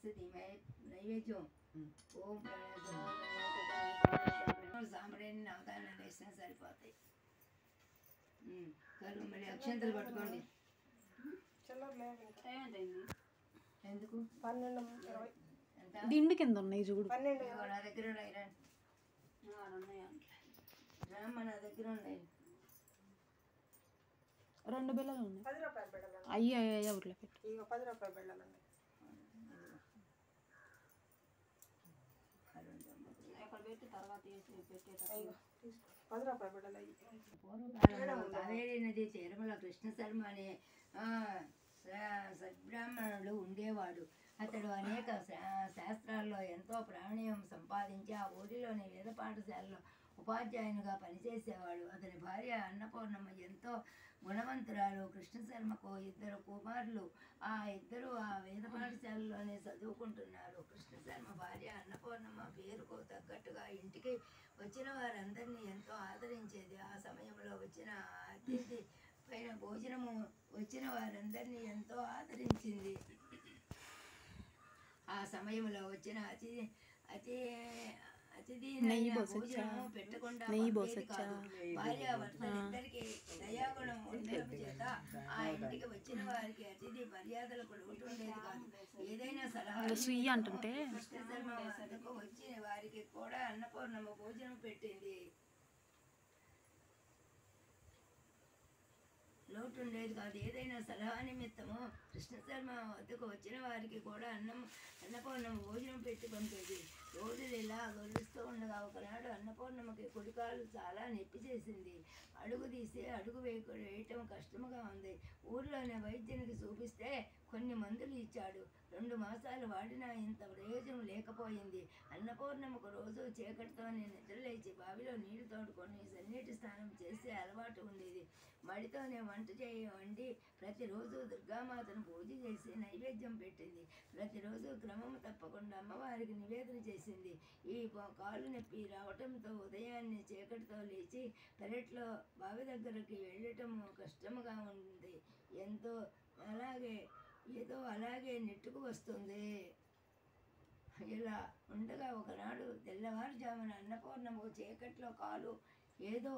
పరిస్థితి నైవేద్యం ఓం సాంబ్రాణి అవతారాలు వేసినా సరిపోతాయి. మళ్ళీ అక్షంతలు పట్టుకోండి. ఎందుకు 12:20 దిండు కింద ఉన్నాయి చూడు. 12 నా దగ్గర ఉన్నాయి. రామ్మ నా దగ్గర ఉన్నాయి. 2 బిళ్ళలు ఉన్నాయి. 10 రూపాయల బిళ్ళలు. అయ్యి ఊర్లో పెట్టు. ఇక 10 రూపాయల బిళ్ళలు ఉన్నాయి. అయ్యో 10 రూపాయల బిళ్ళలు అయ్యి. కావేరీ నది తీరముల కృష్ణ శర్మ అనే సద్బ్రాహ్మణుడు ఉండేవాడు. అతడు అనేక శాస్త్రాల్లో ఎంతో ప్రావీణ్యం సంపాదించి ఆ ఊరిలోని వేద పాఠశాలలో ఉపాధ్యాయునిగా పనిచేసేవాడు. అతని భార్య అన్నపూర్ణమ్మ ఎంతో గుణవంతురాలు. కృష్ణశర్మకు 2 కుమారులు. ఆ ఇద్దరు ఆ వేద పాఠశాలలోనే చదువుకుంటున్నారు. కృష్ణశర్మ భార్య అన్నపూర్ణమ్మ పేరుకు తగ్గట్టుగా ఇంటికి వచ్చిన వారందరినీ ఎంతో ఆదరించేది. ఆ సమయంలో వచ్చిన అతిథి పైన భోజనము వచ్చిన వారందరినీ ఎంతో ఆదరించింది. ఆ సమయంలో వచ్చిన అతిథి భోజనము పెట్టకుండా భార్యాభర్తలిద్దరికి దయాగుణం ఉండడం చేత ఆ ఇంటికి వచ్చిన వారికి అతిథి మర్యాదలకు లోటు ఉండేది కాదు. ఏదైనా సలహా అంటుంటే కృష్ణశర్మ వద్దకు వచ్చిన వారికి కూడా అన్నపూర్ణమ్మ భోజనం పెట్టింది. లోటు ఉండేది కాదు. ఏదైనా సలహా నిమిత్తము కృష్ణశర్మ వద్దకు వచ్చిన వారికి కూడా అన్నపూర్ణమ్మ భోజనం పెట్టి పంపేది. రోజులు ఇలా గడుస్తూ ఉండగా ఒకనాడు అన్నపూర్ణమ్మకి కుడికాలు చాలా నొప్పి చేసింది. అడుగు తీసి అడుగు వేయటం కష్టముగా ఉంది. ఊర్లోనే వైద్యునికి చూపిస్తే కొన్ని మందులు ఇచ్చాడు. 2 మాసాలు వాడినా ఇంత ప్రయోజనం లేకపోయింది. అన్నపూర్ణమ్మకు రోజు చీకటితోనే నిద్రలేచి బావిలో నీళ్లు తోడుకొని సన్నీటి స్నానం చేసే అలవాటు ఉండేది. మడితోనే వండి ప్రతిరోజు దుర్గామాతను పూజ చేసి నైవేద్యం పెట్టింది. ప్రతిరోజు క్రమము తప్పకుండా అమ్మవారికి నివేదన చేసింది. ఈ కాలు నొప్పి రావటంతో ఉదయాన్నే చీకటితో లేచి పెరట్లో బావి దగ్గరికి వెళ్ళటం కష్టముగా ఉంది. అలాగే నెట్టుకు వస్తుంది. ఇలా ఉండగా ఒకనాడు తెల్లవారుజామున అన్నపూర్ణమ్మకు చీకట్లో కాలు ఏదో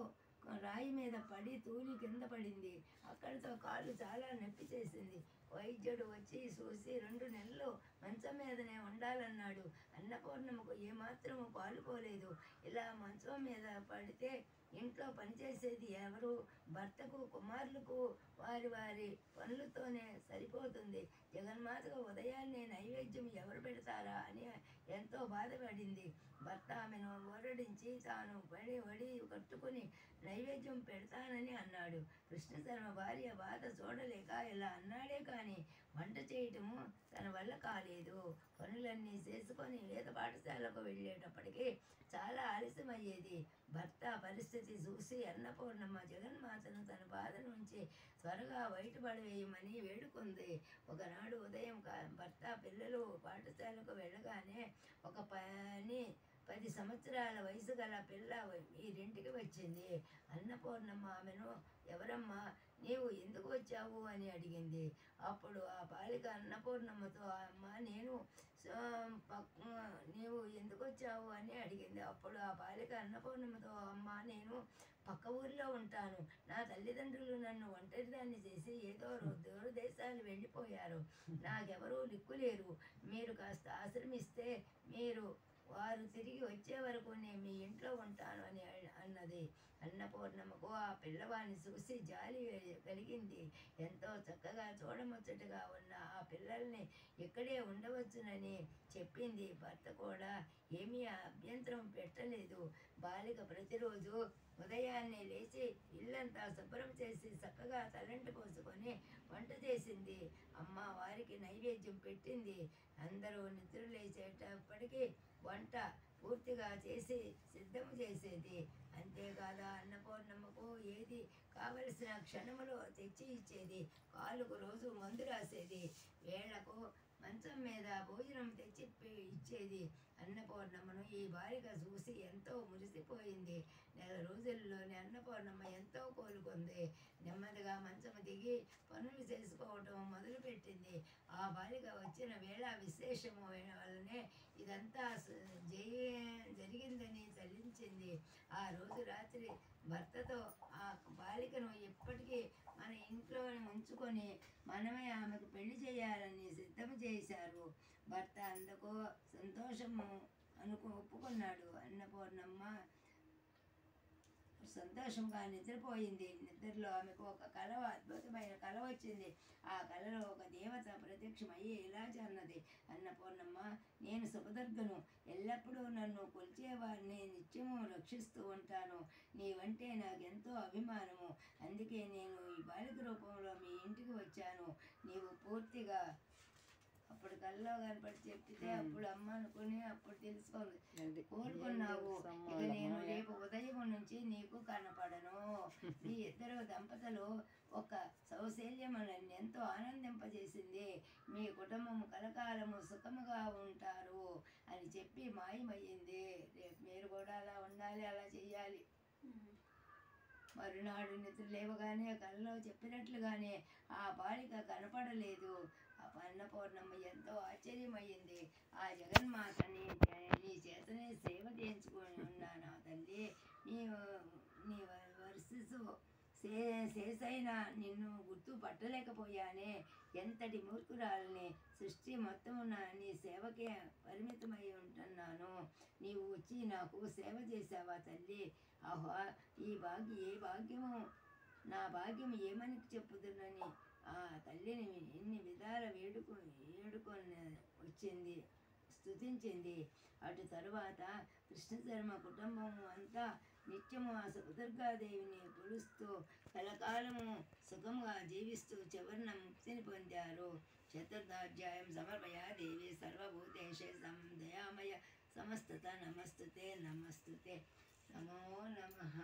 రాయి మీద పడి తూలి కింద పడింది. అక్కడితో కాలు చాలా నొప్పి చేసింది. వైద్యుడు వచ్చి చూసి 2 నెలలు మంచం మీదనే ఉండాలన్నాడు. అన్నపూర్ణమ్మకు ఏమాత్రము పాలుపోలేదు. ఇలా మంచం మీద పడితే ఇంట్లో పనిచేసేది ఎవరు? భర్తకు, కుమారులకు వారి వారి పనులతోనే సరిపోతుంది. జగన్మాతకు ఉదయాన్నే నైవేద్యం ఎవరు పెడతారా అని ఎంతో బాధపడింది. భర్త ఆమెను ఓరడించి తాను వడి కట్టుకుని నైవేద్యం పెడతానని అన్నాడు. కృష్ణశర్మ భార్య బాధ చూడలేక ఇలా అన్నాడే కానీ వంట చేయటము తన వల్ల కాలేదు. పనులన్నీ చేసుకొని వేద పాఠశాలకు వెళ్ళేటప్పటికీ చాలా ఆలస్యమయ్యేది. భర్త పరిస్థితి చూసి అన్నపూర్ణమ్మ జగన్మాతను తన బాధ నుంచి త్వరగా బయటపడవేయమని వేడుకుంది. ఒకనాడు ఉదయం భర్త పిల్లలు పాఠశాలకు వెళ్ళగానే ఒక 10 సంవత్సరాల వయసు గల పిల్ల వీరింటికి వచ్చింది. అన్నపూర్ణమ్మ ఆమెను, ఎవరమ్మా, నీవు ఎందుకు వచ్చావు అని అడిగింది. అప్పుడు ఆ బాలిక అన్నపూర్ణమ్మతో, అమ్మ నీవు ఎందుకు వచ్చావు అని అడిగింది. అప్పుడు ఆ బాలిక అన్నపూర్ణమ్మతో, అమ్మ నేను పక్క ఊరిలో ఉంటాను. నా తల్లిదండ్రులు నన్ను ఒంటరిదాన్ని చేసి ఏదో దూరదేశాలు వెళ్ళిపోయారు. నాకెవరూ దిక్కులేరు. మీరు కాస్త ఆశ్రమిస్తే వారు తిరిగి వచ్చే వరకు నేను మీ ఇంట్లో ఉంటాను అని అన్నది. అన్నపూర్ణమ్మకు ఆ పిల్లవాడిని చూసి జాలి కలిగింది. ఎంతో చక్కగా చూడముచ్చటగా ఉన్న ఆ పిల్లల్ని ఇక్కడే ఉండవచ్చునని చెప్పింది. భర్త కూడా ఏమీ అభ్యంతరం పెట్టలేదు. బాలిక ప్రతిరోజు ఉదయాన్నే లేచి ఇల్లంతా శుభ్రం చేసి చక్కగా తలంటి పోసుకొని వంట చేసింది. అమ్మ వారికి నైవేద్యం పెట్టింది. అందరూ నిద్ర లేచేటప్పటికీ వంట పూర్తిగా చేసి సిద్ధం చేసేది. అంతేకాదు అన్నపూర్ణమ్మకు ఏది కావలసిన క్షణములో తెచ్చి ఇచ్చేది. కాలుకు రోజు మందు రాసేది. వేళకు మంచం మీద భోజనం తెచ్చి ఇచ్చేది అన్నపూర్ణమ్మను ఈ బాలిక చూసి ఎంతో మురిసిపోయింది. నెల రోజుల్లోనే అన్నపూర్ణమ్మ ఎంతో కోలుకుంది. నెమ్మదిగా మంచం దిగి పనులు చేసుకోవటం మొదలుపెట్టింది. ఆ బాలిక వచ్చిన వేళ విశేషము వల్లనే ఇదంతా జరిగిందని తలించింది. ఆ రోజు రాత్రి భర్తతో ఆ బాలికను ఎప్పటికీ మన ఇంట్లోనే ఉంచుకొని మనమే ఆమెకు పెళ్లి చేయాలని సిద్ధం చేశారు. భర్త అందుకు సంతోషము ఒప్పుకున్నాడు. అన్నపూర్ణమ్మ సంతోషంగా నిద్రపోయింది. నిద్రలో ఆమెకు ఒక అద్భుతమైన కల వచ్చింది. ఆ కలలో ఒక దేవత ప్రత్యక్షమయ్యి ఇలా అన్నది, అన్నపూర్ణమ్మ, నేను సుభదుర్గను, ఎల్లప్పుడూ నన్ను కొలిచేవారిని నిత్యము రక్షిస్తూ ఉంటాను. నీవంటే నాకెంతో అభిమానము. అందుకే నేను ఈ బాలిక రూపంలో మీ ఇంటికి వచ్చాను. నీవు పూర్తిగా అప్పుడు కల్లో కనపడి చెప్పితే అప్పుడు అమ్మ అనుకుని అప్పుడు తెలుసుకుంది. కోరుకున్నావు, ఇక నేను రేపు ఉదయం నుంచి నీకు కనపడను. ఈ ఇద్దరు దంపతులు ఒక సౌశల్యం నన్ను ఎంతో ఆనందింపజేసింది. మీ కుటుంబం కలకాలము సుఖముగా ఉంటారు అని చెప్పి మాయమయ్యింది. రేపు మీరు కూడా అలా ఉండాలి, అలా చెయ్యాలి. మరునాడు నిద్ర లేవగానే కలలో చెప్పినట్లుగానే ఆ బాలిక కనపడలేదు. అన్నపూర్ణమ్మ ఎంతో ఆశ్చర్యమయ్యింది. ఆ జగన్మాతని నీ చేతనే సేవ చేయించుకొని ఉన్నాను తల్లి. నీ వర్షిసు శేషైన నిన్ను గుర్తుపట్టలేకపోయానే. ఎంతటి మూర్ఖురాలని, సృష్టి మొత్తము నీ సేవకే పరిమితమై ఉంటున్నాను. నీవు వచ్చి నాకు సేవ చేసావా తల్లి? ఆహా, ఏ భాగ్యము, నా భాగ్యం ఏమని చెప్పుదునని ఆ తల్లిని ఎన్ని విధాల వేడుకొని వచ్చింది, స్తుతించింది. అటు తరువాత కృష్ణశర్మ కుటుంబం అంతా నిత్యము ఆ సుభదుర్గాదేవిని కొలుస్తూ కలకాలము సుఖముగా జీవిస్తూ చివరిన ముక్తిని పొందారు. చతుర్థాధ్యాయం సమర్పయాదేవి సర్వభూతేషే దయామయ సమస్తత నమస్తుతే నమస్తుతే నమో నమః.